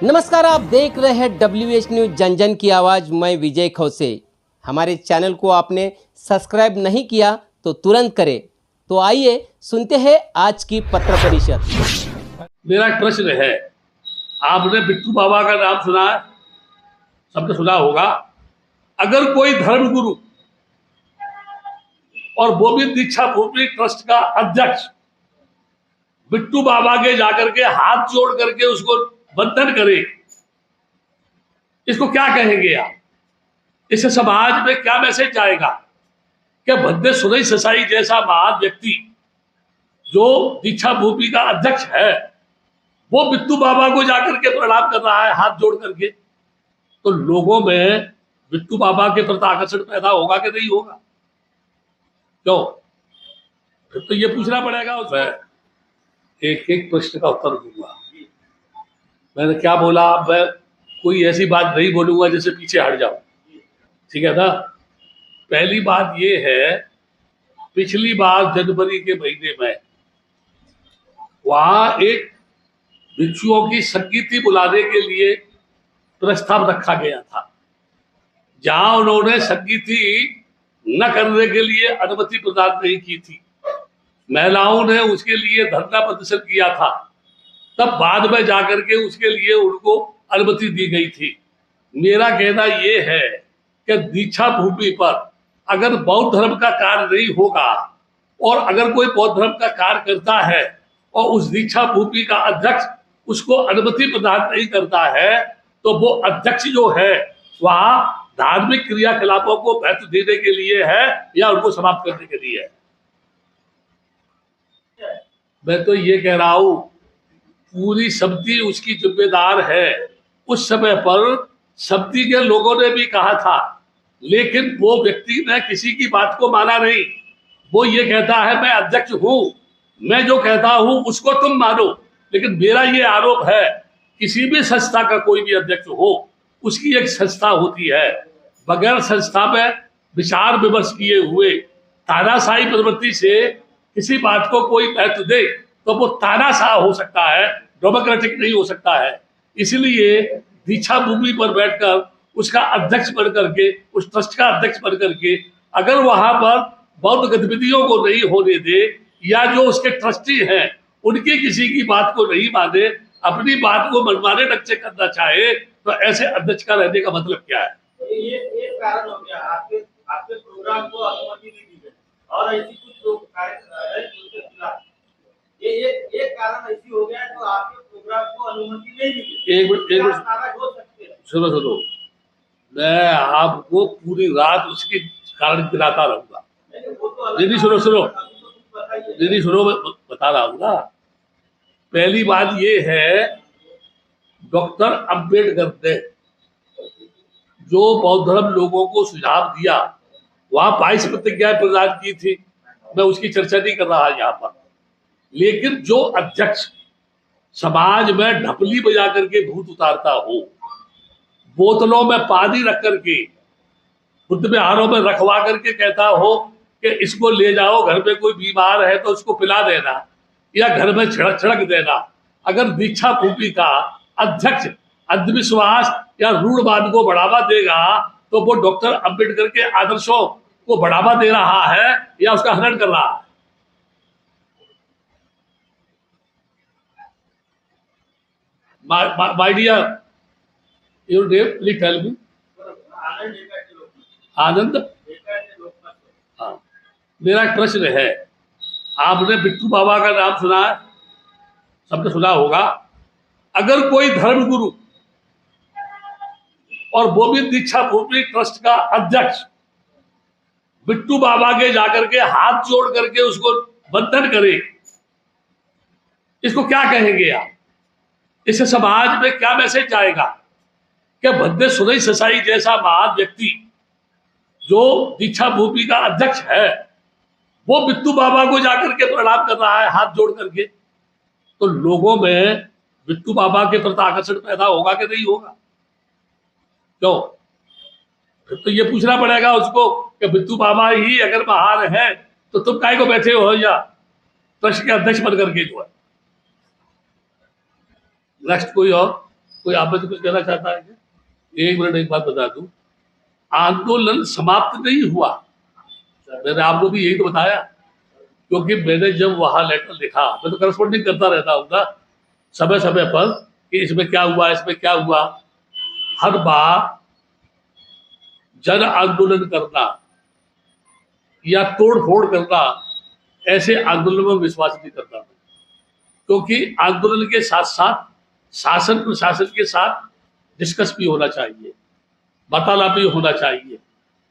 नमस्कार, आप देख रहे हैं WH न्यूज जन जन की आवाज़। मैं विजय खौसे। हमारे चैनल को आपने सब्सक्राइब नहीं किया तो तुरंत करें। तो आइए सुनते हैं आज की पत्र परिषद। मेरा एक प्रश्न है, आपने बिट्टू बाबा का नाम सुना है? सबने सुना होगा। अगर कोई धर्मगुरु और वो भी दीक्षा भूमि ट्रस्ट का अध्यक्ष बिट्टू बाबा के जाकर के हाथ जोड़ करके उसको बंधन करे, इसको क्या कहेंगे आप? इससे समाज में क्या मैसेज जाएगा? क्या भद्दे सुरई ससाई जैसा महान व्यक्ति जो दीक्षा भूमि का अध्यक्ष है, वो बिट्टू बाबा को जाकर के प्रणाम कर रहा है हाथ जोड़ करके, तो लोगों में बिट्टू बाबा के प्रति आकर्षण पैदा होगा कि नहीं होगा? क्यों? फिर तो ये पूछना पड़ेगा उसमें। एक एक प्रश्न का उत्तर दूंगा। मैंने क्या बोला? मैं कोई ऐसी बात नहीं बोलूंगा जिससे पीछे हट जाओ, ठीक है ना? पहली बात ये है, पिछली बार जनवरी के महीने में वहां एक भिक्षुओं की संगीति बुलाने के लिए प्रस्ताव रखा गया था, जहां उन्होंने संगीति न करने के लिए अनुमति प्रदान नहीं की थी। महिलाओं ने उसके लिए धरना प्रदर्शन किया था, तब बाद में जाकर के उसके लिए उनको अनुमति दी गई थी। मेरा कहना यह है कि दीक्षा भूमि पर अगर बौद्ध धर्म का कार्य नहीं होगा और अगर कोई बौद्ध धर्म का कार्य करता है और उस दीक्षा भूमि का अध्यक्ष उसको अनुमति प्रदान नहीं करता है, तो वो अध्यक्ष जो है वह धार्मिक क्रियाकलापों को महत्व देने के लिए है या उनको समाप्त करने के लिए है। मैं तो ये कह रहा हूं, पूरी समिति उसकी जिम्मेदार है। उस समय पर समिति के लोगों ने भी कहा था, लेकिन वो व्यक्ति ने किसी की बात को माना नहीं। वो ये कहता है मैं अध्यक्ष हूं, मैं जो कहता हूं उसको तुम मानो। लेकिन मेरा ये आरोप है, किसी भी संस्था का कोई भी अध्यक्ष हो, उसकी एक संस्था होती है, बगैर संस्था में विचार विमर्श किए हुए तानाशाही प्रवृत्ति से किसी बात को कोई महत्व दे तो वो तानाशाह हो सकता है, डेमोक्रेटिक नहीं हो सकता है। इसलिए दीक्षा भूमि पर बैठकर उसका अध्यक्ष बन करके, उस ट्रस्ट का अध्यक्ष बन करके, अगर वहां पर बौद्ध गतिविधियों को नहीं होने दे या जो उसके ट्रस्टी हैं उनकी किसी की बात को नहीं माने, अपनी बात को मनमाने ढंग से करना चाहे, तो ऐसे अध्यक्ष का रहने का मतलब क्या है? ये एक कारण हो गया, आपके आपके प्रोग्राम को अनुमति नहीं दी गई और ऐसी कुछ लोग कार्य कर रहे हैं उनके खिलाफ। ये एक कारण ऐसी हो गया तो आपके प्रोग्राम को अनुमति नहीं दी गई। एक मिनट नाराज हो सकते हैं। सुनो, मैं आपको पूरी रात उसके कारण गिराता रहूंगा। दीदी सुनो, मैं बता रहा हूँ ना। पहली बात ये है, डॉक्टर अंबेडकर ने जो बौद्ध धर्म लोगों को सुझाव दिया, वहां 22 प्रतिज्ञाएं प्रदान की थी। मैं उसकी चर्चा नहीं कर रहा यहाँ पर, लेकिन जो अध्यक्ष समाज में ढपली बजा करके भूत उतारता हो, बोतलों में पानी रख करके बुद्ध विहारों में रखवा करके कहता हो कि इसको ले जाओ, घर में कोई बीमार है तो उसको पिला देना या घर में छिड़क देना। अगर दीक्षा भूमि का अध्यक्ष अंधविश्वास या रूढ़वाद को बढ़ावा देगा तो वो डॉक्टर अंबेडकर के आदर्शों को बढ़ावा दे रहा है या उसका हनन कर रहा है? My dear, your name, please tell me. आनंद। हाँ, मेरा एक प्रश्न है, आपने बिट्टू बाबा का नाम सुना है? सबने सुना होगा। अगर कोई धर्मगुरु और वो भी दीक्षा भूमि ट्रस्ट का अध्यक्ष बिट्टू बाबा के जाकर के हाथ जोड़ करके उसको बंधन करे, इसको क्या कहेंगे आप? इससे समाज में क्या मैसेज जाएगा? क्या भद्दे सुरई ससाई जैसा महान व्यक्ति जो दीक्षा भूमि का अध्यक्ष है, वो बिट्टू बाबा को जाकर के प्रणाम कर रहा है हाथ जोड़ करके, तो लोगों में बिट्टू बाबा के प्रति आकर्षण पैदा होगा कि नहीं होगा? क्यों? फिर तो ये पूछना पड़ेगा उसको कि बिट्टू बाबा ही अगर महान है तो तुम काहे को बैठे हो या ट्रस्ट के अध्यक्ष बन करके जो है। नेक्स्ट कोई और? कोई आप में से कुछ कहना चाहता है क्या? एक मिनट, एक बात बता दूं, आंदोलन समाप्त नहीं हुआ। मैंने आपको भी यही तो बताया, क्योंकि मैंने जब वहां लेटर लिखा, मैं तो करस्पॉन्डिंग करता रहता हूँ ना समय समय पर कि इसमें क्या हुआ, इसमें क्या हुआ। हर बार जन आंदोलन करना या तोड़ फोड़ करना, ऐसे आंदोलन में विश्वास नहीं करता, क्योंकि आंदोलन के साथ साथ शासन प्रशासन के साथ डिस्कस भी होना चाहिए, वार्तालाप भी होना चाहिए।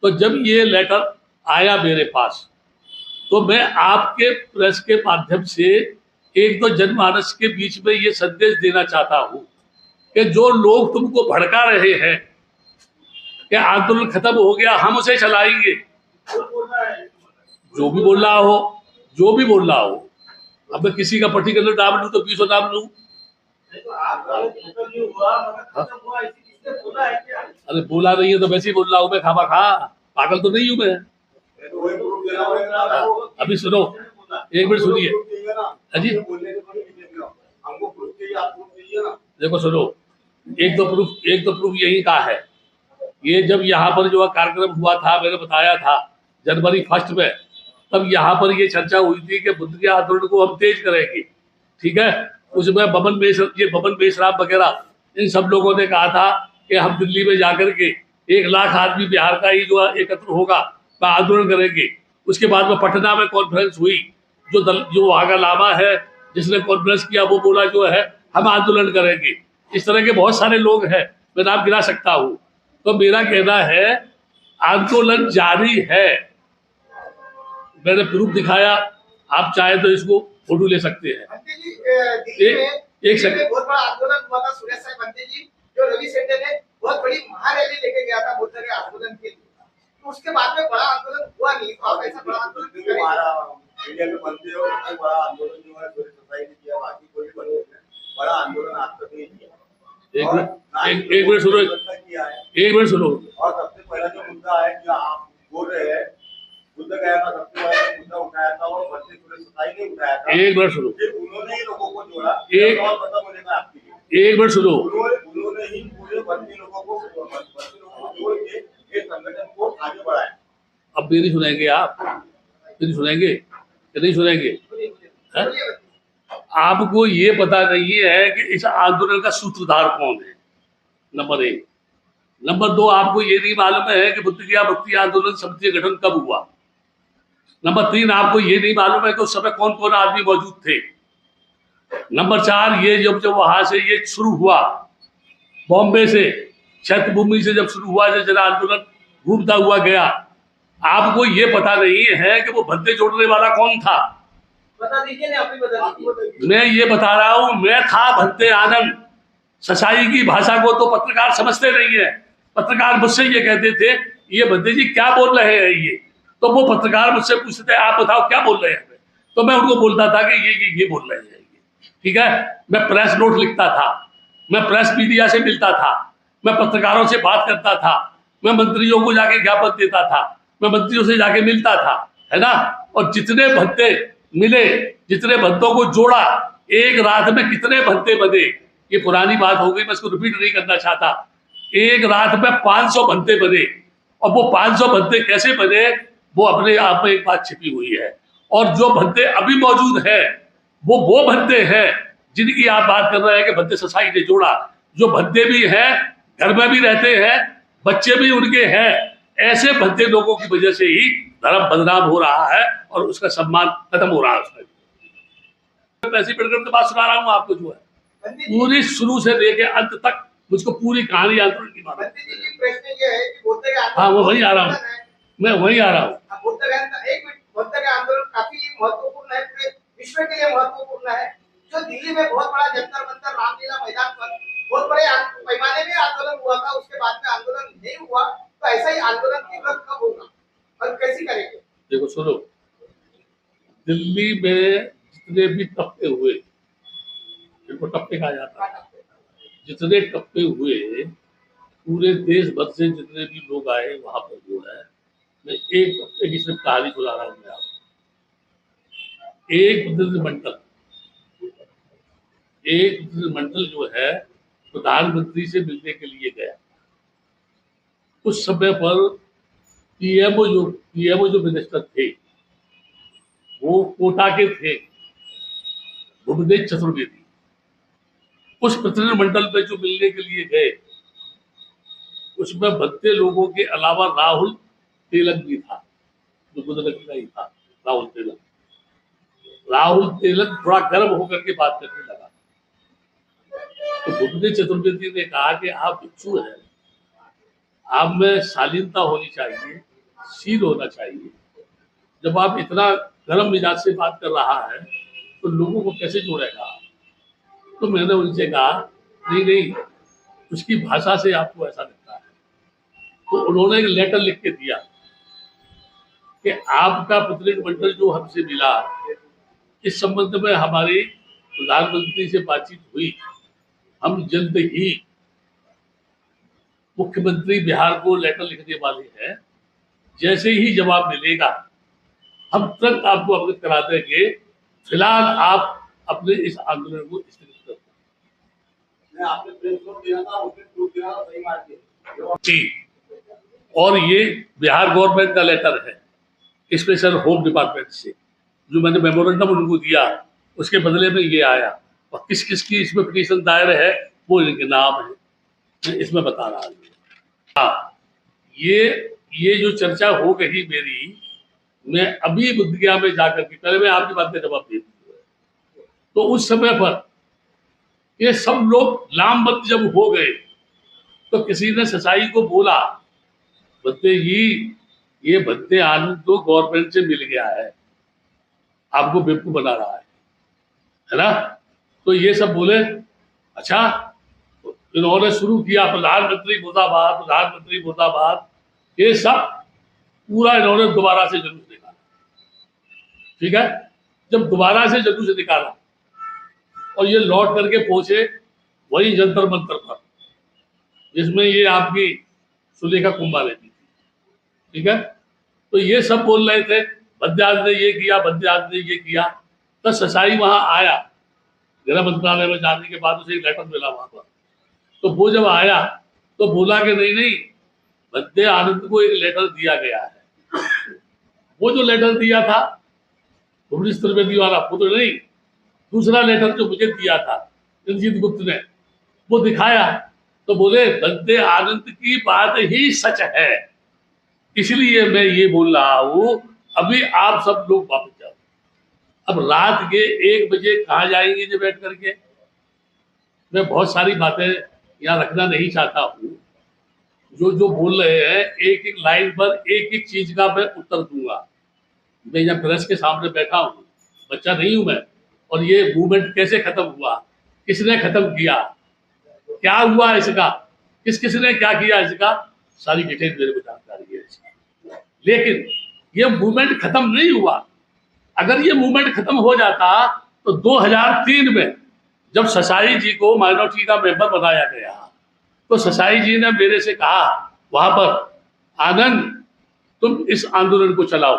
तो जब ये लेटर आया मेरे पास, तो मैं आपके प्रेस के माध्यम से एक तो जनमानस के बीच में ये संदेश देना चाहता हूं कि जो लोग तुमको भड़का रहे हैं कि आंदोलन खत्म हो गया, हम उसे चलाएंगे, जो भी बोल रहा हो, जो भी बोल रहा हो, अब मैं किसी का पर्टिकुलर नाम लूं तो 20 नाम लूं। अरे बोला नहीं है तो वैसे ही बोल रहा हूं, मैं खामा खा पागल तो नहीं हूं मैं। अभी सुनो, एक मिनट सुनिए। जी देखो सुनो, एक तो प्रूफ यही का है। ये जब यहाँ पर जो कार्यक्रम हुआ था, मैंने बताया था जनवरी 1 में, तब यहाँ पर ये चर्चा हुई थी कि बुद्ध के आंदोलन को हम तेज करेंगे, ठीक है। उसमें बबन मेश्राम वगैरह इन सब लोगों ने कहा था कि हम दिल्ली में जाकर के 1 लाख आदमी बिहार का ही जो एकत्र होगा वह आंदोलन करेंगे। उसके बाद में पटना में कॉन्फ्रेंस हुई, जो वहाँ का लामा है जिसने कॉन्फ्रेंस किया, वो बोला जो है हम आंदोलन करेंगे। इस तरह के बहुत सारे लोग हैं, मैं नाम गिना सकता हूँ। तो मेरा कहना है आंदोलन जारी है। मैंने प्रूफ दिखाया, आप चाहे तो इसको फोटो ले सकते हैं। एक सेकंड, बहुत बड़ा आंदोलन हुआ था सुरेश साहब बंते जी, जो रवि सेंटर ने बहुत बड़ी महारैली लेके गया था बुद्ध के आंदोलन के लिए, तो उसके बाद में बड़ा आंदोलन हुआ नहीं। तो आप ऐसा बड़ा आंदोलन इंडिया में बनते हो, बड़ा आंदोलन जो है सोसाइटी किया, बाकी कोई बड़ा आंदोलन आज तक नहीं किया। एक मिनट सुनो, एक मिनट सुनो। और सबसे पहला जो मुद्दा है जो आप बोल रहे हैं, बुद्ध गया था, सबसे पहला मुद्दा उठाया था और भर्ती सोसाइटी ने उठाया था। एक मिनट सुनो, फिर उन्होंने ही लोगों को जोड़ा। और खत्म होने का आपके लिए एक मिनट सुनो, उन्होंने ही पूरे भर्ती लोगों को जोड़ के ये संगठन को आगे बढ़ाया। अब मेरी सुनेंगे आप? मेरी सुनेंगे कि नहीं सुनेंगे? आपको ये पता नहीं है कि इस आंदोलन का सूत्रधार कौन है, नंबर 1। नंबर 2, आपको ये नहीं मालूम है कि बुद्ध गया भक्ति आंदोलन समिति का गठन कब हुआ। नंबर 3, आपको ये नहीं मालूम है कि उस समय कौन कौन आदमी मौजूद थे। नंबर 4, ये जब वहां से ये शुरू हुआ, बॉम्बे से, क्षेत्रभूमि से जब शुरू हुआ, जन आंदोलन घूमता हुआ गया, आपको ये पता नहीं है कि वो भद्दे जोड़ने वाला कौन था। बता दीजिए ना, आप ही बता दीजिए। मैं ये बता रहा हूं, मैं था भद्दे आनंद। सच्चाई की भाषा को तो पत्रकार समझते नहीं है। पत्रकार मुझसे ये कहते थे, ये भद्दे जी क्या बोल रहे हैं ये, तो वो पत्रकार मुझसे पूछते थे आप बताओ क्या बोल रहे हैं, तो मैं उनको बोलता था कि ये बोल रहे हैं ये, ठीक है। मैं प्रेस नोट लिखता था, मैं प्रेस मीडिया से मिलता था, मैं पत्रकारों से बात करता था, मैं मंत्रियों को जाके ज्ञापन देता था, मैं मंत्रियों से जाके मिलता था, है ना। और जितने भद्दे मिले, जितने भद्दों को जोड़ा, एक रात में कितने भद्दे बने, ये पुरानी बात हो गई, मैं इसको रिपीट नहीं करना चाहता। एक रात में 500 भद्दे बने, और वो 500 भद्दे कैसे बने, वो अपने आप में एक बात छिपी हुई है। और जो भद्दे अभी मौजूद है, वो भद्दे हैं जिनकी आप बात कर रहे हैं कि भद्दे सोसाइटी ने जोड़ा। जो भद्दे भी हैं, घर में भी रहते हैं, बच्चे भी उनके हैं, ऐसे भद्दे लोगों की वजह से ही धर्म बदनाम हो रहा है और उसका सम्मान खत्म हो रहा है। उसमें ऐसी प्रकरण की बात सुना रहा हूँ आपको, जो है पूरी शुरू से लेके अंत तक मुझको पूरी कहानी आंदोलन की बात। हाँ, वो वही आ रहा हूँ, मैं वही आ रहा हूँ। बुद्ध का आंदोलन काफी महत्वपूर्ण है, पूरे विश्व के लिए महत्वपूर्ण है। जो दिल्ली में बहुत बड़ा जंतर मंतर रामलीला मैदान पर बहुत बड़े पैमाने में आंदोलन हुआ था, उसके बाद में आंदोलन नहीं हुआ, तो ऐसा ही आंदोलन तीव्र कब होगा और कैसे करेंगे? देखो सुनो, दिल्ली में जितने भी टप्पे हुए, जिनको टप्पे कहा जाता है, जितने टप्पे हुए, पूरे देश भर से जितने भी लोग आए वहां पर जो है, मैं एक टप्पे की सिर्फ कहानी सुना रहा हूँ मैं आपको। एक प्रतिनिधिमंडल जो है प्रधानमंत्री से मिलने के लिए गया। उस समय पर पीएमओ जो मिनिस्टर थे वो कोटा के थे, भुवनेश चतुर्वेदी। उस प्रतिनिधिमंडल में जो मिलने के लिए गए उसमें भद्दे लोगों के अलावा राहुल तेलक भी था, जो गुजरात का ही था। राहुल तेलक थोड़ा गर्म होकर के बात करने लगा। तो भुवनेश चतुर्वेदी ने कहा कि आप भिक्षु हैं, आप में शालीनता होनी चाहिए, शील होना चाहिए। जब आप इतना गर्म मिजाज से बात कर रहा है तो लोगों को कैसे जोड़ेगा? तो मैंने उनसे कहा नहीं, उसकी भाषा से आपको ऐसा लगता है। तो उन्होंने एक लेटर लिख के दिया कि आपका प्रतिनिधिमंडल जो हमसे मिला, इस संबंध में हमारी प्रधानमंत्री से बातचीत हुई, हम जल्द ही मुख्यमंत्री बिहार को लेटर लिखने वाले हैं। जैसे ही जवाब मिलेगा हम तुरंत आपको अवगत करा देंगे। फिलहाल आप अपने इस आंदोलन को स्थगित कर दें। आपने प्रेस नोट दिया था, उसने ट्वीट दिया था, सही मार दिया जी। और ये बिहार गवर्नमेंट का लेटर है स्पेशल होम डिपार्टमेंट से, जो मैंने मेमोरेंडम उनको दिया उसके बदले में ये आया। और किस किस की इसमें पिटीशन दायर है वो इनके नाम है, मैं इसमें बता रहा हूँ। हाँ, ये जो चर्चा हो गई मेरी, मैं अभी बुद्ध गया में जाकर के, पहले मैं आपकी बात का जवाब दे दूँ। तो उस समय पर ये सब लोग लामबंद जब हो गए तो किसी ने ससाई को बोला, बद्दे जी ये बद्दे आनंद तो गवर्नमेंट से मिल गया है, आपको बेवकूफ बना रहा है ना। तो ये सब बोले अच्छा। इन्होंने शुरू किया प्रधानमंत्री मुर्दाबाद, प्रधानमंत्री मुर्दाबाद, ये सब पूरा इन्होंने दोबारा से जुलूस निकाला। ठीक है, जब दोबारा से जुलूस निकाला और ये लौट करके पहुंचे वही जंतर मंतर पर, जिसमें ये आपकी सुलेखा कुंभा रहती थी। ठीक है, तो ये सब बोल रहे थे बद्याज ने ये किया, बद्याज ने ये किया। तो ससाई वहां आया, गृह मंत्रालय में जाने के बाद उसे एक लेटर मिला वहां पर। तो वो जब आया तो बोला कि नहीं, बद्दे आनंद को एक लेटर दिया गया है। वो जो लेटर दिया था भुवनेश त्रिवेदी वाला, वो तो नहीं, दूसरा लेटर जो मुझे दिया था रंजीत गुप्त ने, वो दिखाया तो बोले बद्दे आनंद की बात ही सच है, इसलिए मैं ये बोल रहा हूं अभी आप सब लोग वापस जाओ। अब रात के 1 बजे कहाँ जाएंगे जो बैठ करके? मैं बहुत सारी बातें यहाँ रखना नहीं चाहता हूँ। जो बोल रहे हैं एक एक लाइन पर एक एक चीज का मैं उत्तर दूंगा। मैं यहाँ प्रेस के सामने बैठा हूँ, बच्चा नहीं हूं मैं। और ये मूवमेंट कैसे खत्म हुआ, किसने खत्म किया, क्या हुआ इसका, किसने क्या किया, इसका सारी डिटेल मेरे को जानकारी है। लेकिन ये मूवमेंट खत्म नहीं हुआ। अगर ये मूवमेंट खत्म हो जाता तो 2003 में जब ससाई जी को माइनॉरिटी का मेंबर बनाया गया तो ससाई जी ने मेरे से कहा वहां पर, आनंद तुम इस आंदोलन को चलाओ।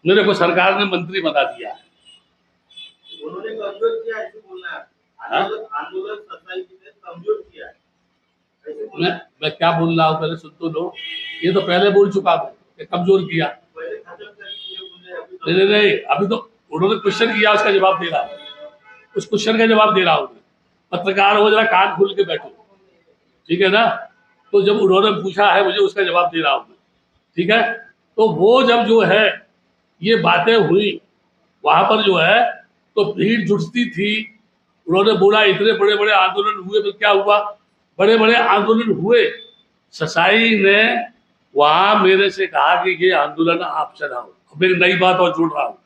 मेरे को सरकार ने मंत्री बना दिया है। उन्होंने कमजोर किया ऐसे बोलना है। आंदोलन ससाई जी ने कमजोर किया है ऐसे बोलना। मैं क्या बोल रहा हूँ पहले सुन तो लो। ये तो पहले बोल चुका हूँ कि कमजोर किया। पहले खत्म कर दिए, नहीं, अभी तो उन्होंने क्वेश्चन किया, उसका जवाब दे रहा हूँ। उस क्वेश्चन का जवाब दे रहा हूँ। पत्रकार हो, जरा कान खोल के बैठो, ठीक है ना। तो जब उन्होंने पूछा है मुझे, उसका जवाब दे रहा हूँ। ठीक है, तो वो जब जो है ये बातें हुई वहां पर जो है तो भीड़ जुटती थी। उन्होंने बोला इतने बड़े बड़े आंदोलन हुए, तो क्या हुआ, बड़े बड़े आंदोलन हुए। ससाई ने वहां मेरे से कहा कि ये आंदोलन आप चलाओ। मेरी नई बात और जोड़ रहा हूँ,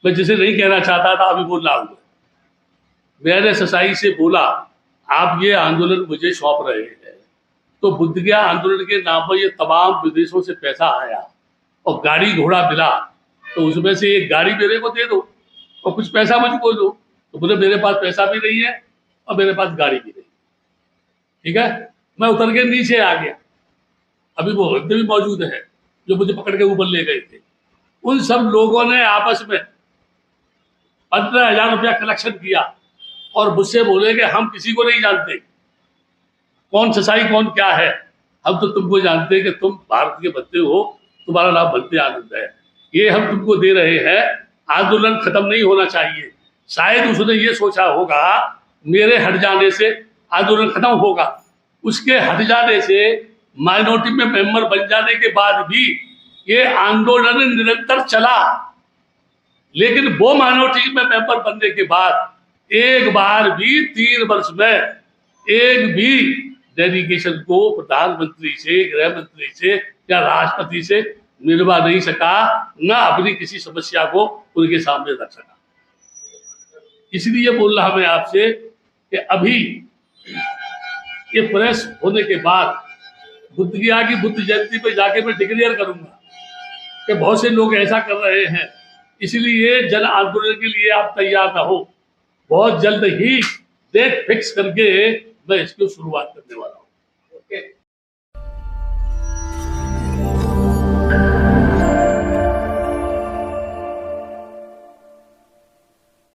मैं जिसे नहीं कहना चाहता था अभी बोल रहा हूँ। मैंने ससाई से बोला आप ये आंदोलन मुझे सौंप रहे हैं, तो बुद्ध गया आंदोलन के नाम पर ये तमाम विदेशों से पैसा आया और गाड़ी घोड़ा मिला, तो उसमें से एक गाड़ी मेरे को दे दो और कुछ पैसा मुझको दो। तो बोले मेरे पास पैसा भी नहीं है और मेरे पास गाड़ी भी नहीं। ठीक है, मैं उतर के नीचे आ गया। अभी वो बंदे भी मौजूद है जो मुझे पकड़ के ऊपर ले गए थे। उन सब लोगों ने आपस में 15,000 रुपया कलेक्शन किया और मुझसे बोले कि हम किसी को नहीं जानते, कौन सच्चाई कौन क्या है। हम तो तुमको जानते हैं कि तुम भारत के बच्चे हो, तुम्हारा नाम बंदे आनंद है। ये हम तुमको दे रहे हैं। आंदोलन खत्म नहीं होना चाहिए। शायद उसने ये सोचा होगा मेरे हट जाने से आंदोलन खत्म होगा। उसके हट जाने से, माइनॉरिटी में मेंबर बन जाने के बाद भी ये आंदोलन निरंतर चला। लेकिन वो माइनॉरिटी में मेंबर बनने के बाद एक बार भी 3 वर्ष में एक भी डेलीगेशन को प्रधानमंत्री से, गृह मंत्री से या राष्ट्रपति से मिलवा नहीं सका, ना अपनी किसी समस्या को उनके सामने रख सका। इसलिए बोल रहा मैं आपसे कि अभी ये प्रेस होने के बाद बुद्ध गया की बुद्ध जयंती पे जाके मैं डिक्लेयर करूंगा कि बहुत से लोग ऐसा कर रहे हैं, इसलिए जन आंदोलन के लिए आप तैयार ना हो। बहुत जल्द ही डेट फिक्स करके मैं इसकी शुरुआत करने वाला हूँ। ओके।